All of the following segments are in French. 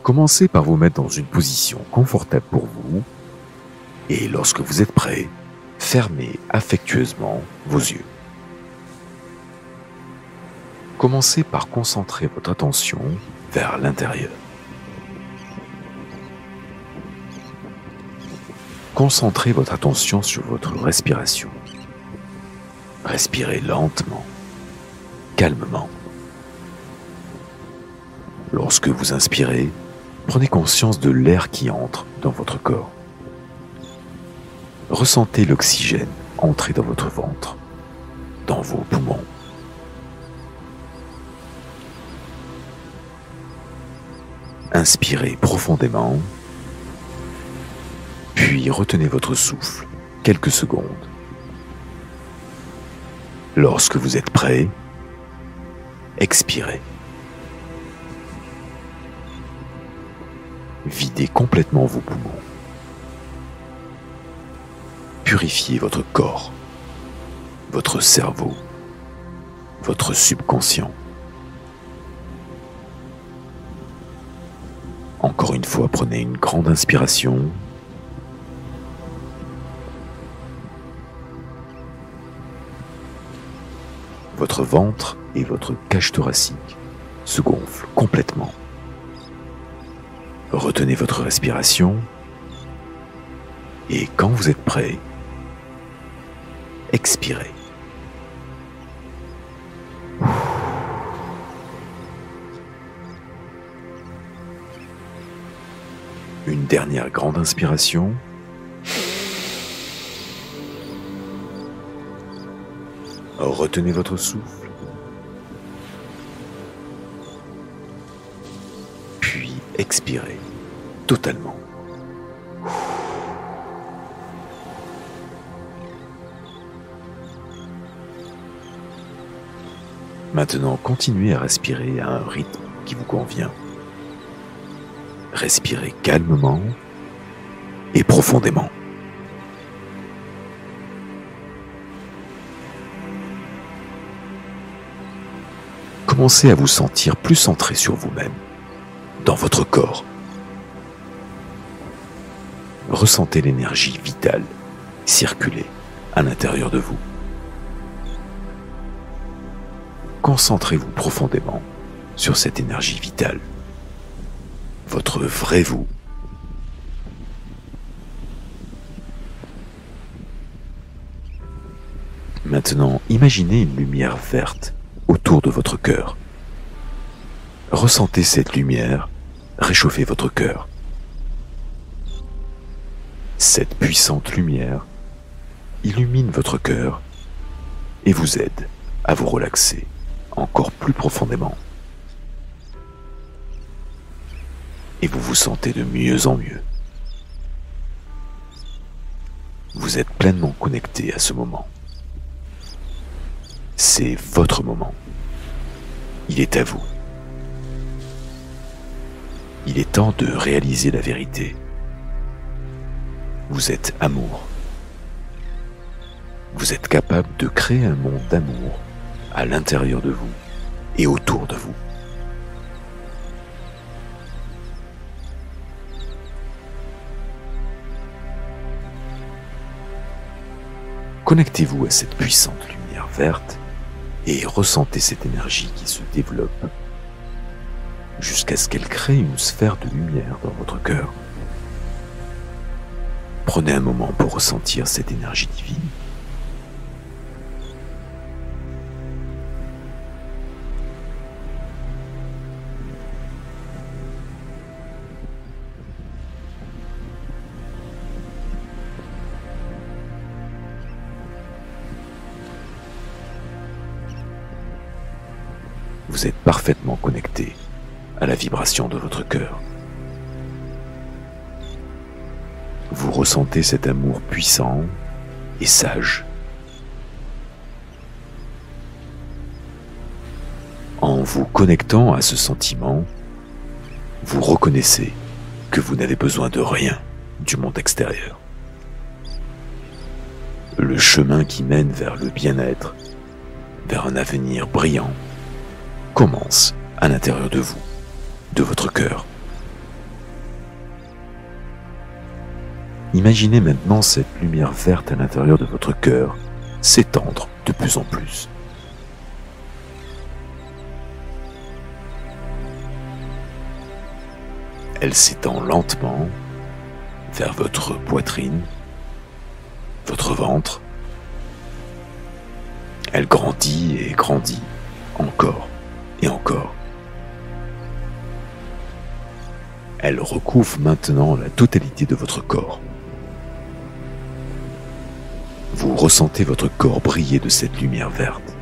Commencez par vous mettre dans une position confortable pour vous et lorsque vous êtes prêt, fermez affectueusement vos yeux. Commencez par concentrer votre attention vers l'intérieur. Concentrez votre attention sur votre respiration. Respirez lentement, calmement. Lorsque vous inspirez, prenez conscience de l'air qui entre dans votre corps. Ressentez l'oxygène entrer dans votre ventre, dans vos poumons. Inspirez profondément, puis retenez votre souffle quelques secondes. Lorsque vous êtes prêt, expirez. Videz complètement vos poumons. Purifiez votre corps, votre cerveau, votre subconscient. Encore une fois, prenez une grande inspiration. Votre ventre et votre cage thoracique se gonflent complètement. Retenez votre respiration et quand vous êtes prêt, expirez. Une dernière grande inspiration. Retenez votre souffle. Puis expirez totalement. Maintenant, continuez à respirer à un rythme qui vous convient. Respirez calmement et profondément. Commencez à vous sentir plus centré sur vous-même, dans votre corps. Ressentez l'énergie vitale circuler à l'intérieur de vous. Concentrez-vous profondément sur cette énergie vitale, votre vrai vous. Maintenant, imaginez une lumière verte autour de votre cœur. Ressentez cette lumière réchauffer votre cœur. Cette puissante lumière illumine votre cœur et vous aide à vous relaxer encore plus profondément. Et vous vous sentez de mieux en mieux. Vous êtes pleinement connecté à ce moment. C'est votre moment. Il est à vous. Il est temps de réaliser la vérité. Vous êtes amour. Vous êtes capable de créer un monde d'amour à l'intérieur de vous et autour de vous. Connectez-vous à cette puissante lumière verte et ressentez cette énergie qui se développe jusqu'à ce qu'elle crée une sphère de lumière dans votre cœur. Prenez un moment pour ressentir cette énergie divine. Vous êtes parfaitement connecté à la vibration de votre cœur. Vous ressentez cet amour puissant et sage. En vous connectant à ce sentiment, vous reconnaissez que vous n'avez besoin de rien du monde extérieur. Le chemin qui mène vers le bien-être, vers un avenir brillant, commence à l'intérieur de vous, de votre cœur. Imaginez maintenant cette lumière verte à l'intérieur de votre cœur s'étendre de plus en plus. Elle s'étend lentement vers votre poitrine, votre ventre. Elle grandit et grandit, encore et encore. Elle recouvre maintenant la totalité de votre corps. Vous ressentez votre corps briller de cette lumière verte.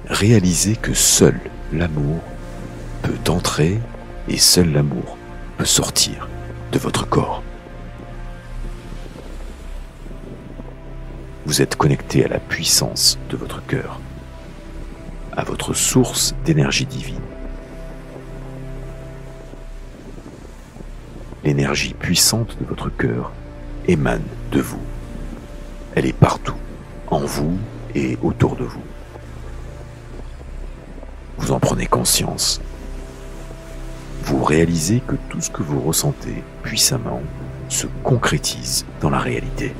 Réalisez que seul l'amour peut entrer et seul l'amour peut sortir de votre corps. Vous êtes connecté à la puissance de votre cœur, à votre source d'énergie divine. L'énergie puissante de votre cœur émane de vous. Elle est partout, en vous et autour de vous. Vous en prenez conscience. Vous réalisez que tout ce que vous ressentez puissamment se concrétise dans la réalité.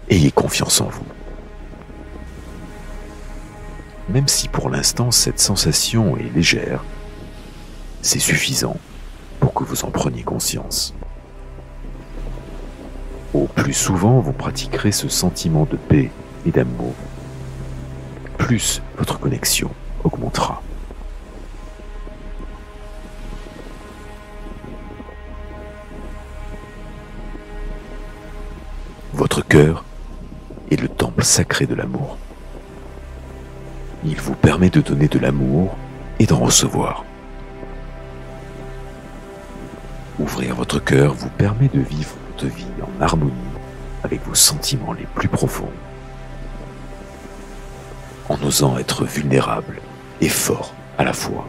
Ayez confiance en vous. Même si pour l'instant cette sensation est légère, c'est suffisant pour que vous en preniez conscience. Au plus souvent vous pratiquerez ce sentiment de paix et d'amour, plus votre connexion augmentera. Votre cœur est le temple sacré de l'amour. Il vous permet de donner de l'amour et d'en recevoir. Ouvrir votre cœur vous permet de vivre votre vie en harmonie avec vos sentiments les plus profonds, en osant être vulnérable et fort à la fois.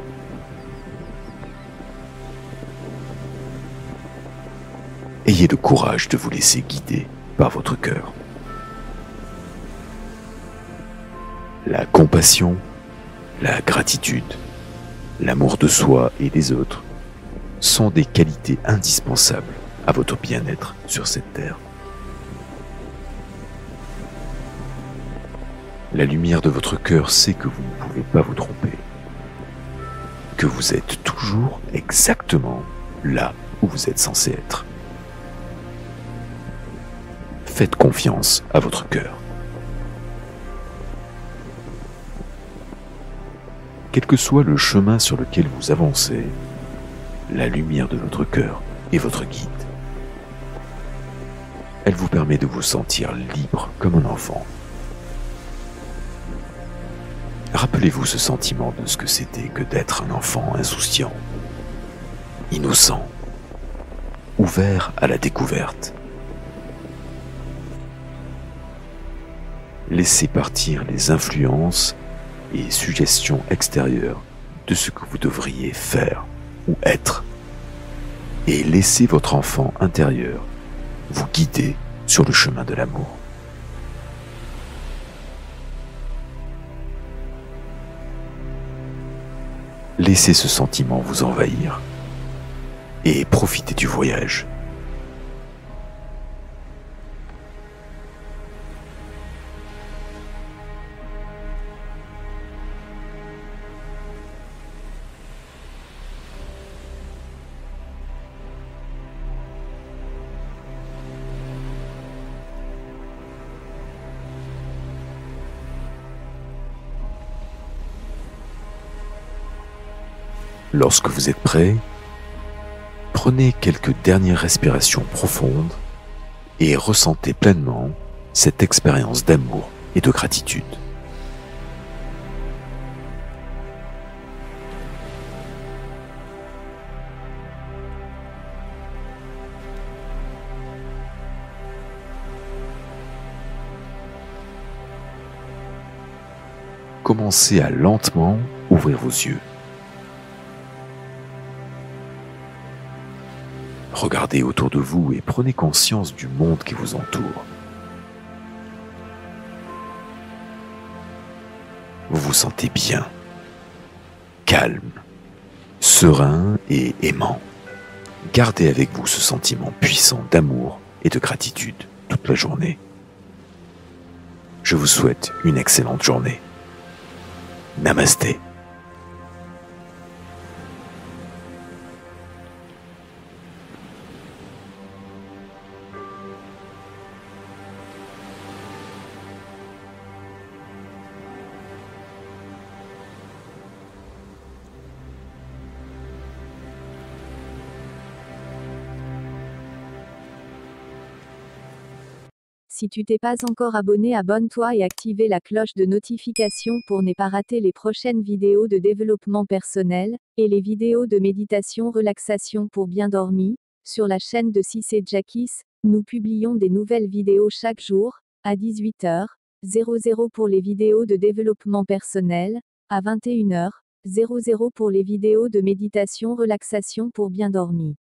Ayez le courage de vous laisser guider par votre cœur. La compassion, la gratitude, l'amour de soi et des autres sont des qualités indispensables à votre bien-être sur cette terre. La lumière de votre cœur sait que vous ne pouvez pas vous tromper, que vous êtes toujours exactement là où vous êtes censé être. Faites confiance à votre cœur. Quel que soit le chemin sur lequel vous avancez, la lumière de votre cœur est votre guide. Elle vous permet de vous sentir libre comme un enfant. Rappelez-vous ce sentiment de ce que c'était que d'être un enfant insouciant, innocent, ouvert à la découverte. Laissez partir les influences et suggestions extérieures de ce que vous devriez faire ou être, et laissez votre enfant intérieur vous guider sur le chemin de l'amour. Laissez ce sentiment vous envahir et profitez du voyage. Lorsque vous êtes prêt, prenez quelques dernières respirations profondes et ressentez pleinement cette expérience d'amour et de gratitude. Commencez à lentement ouvrir vos yeux. Regardez autour de vous et prenez conscience du monde qui vous entoure. Vous vous sentez bien, calme, serein et aimant. Gardez avec vous ce sentiment puissant d'amour et de gratitude toute la journée. Je vous souhaite une excellente journée. Namasté. Si tu t'es pas encore abonné, abonne-toi et active la cloche de notification pour ne pas rater les prochaines vidéos de développement personnel, et les vidéos de méditation relaxation pour bien dormir. Sur la chaîne de Cissé Jackis, nous publions des nouvelles vidéos chaque jour, à 18h00 pour les vidéos de développement personnel, à 21h00 pour les vidéos de méditation relaxation pour bien dormir.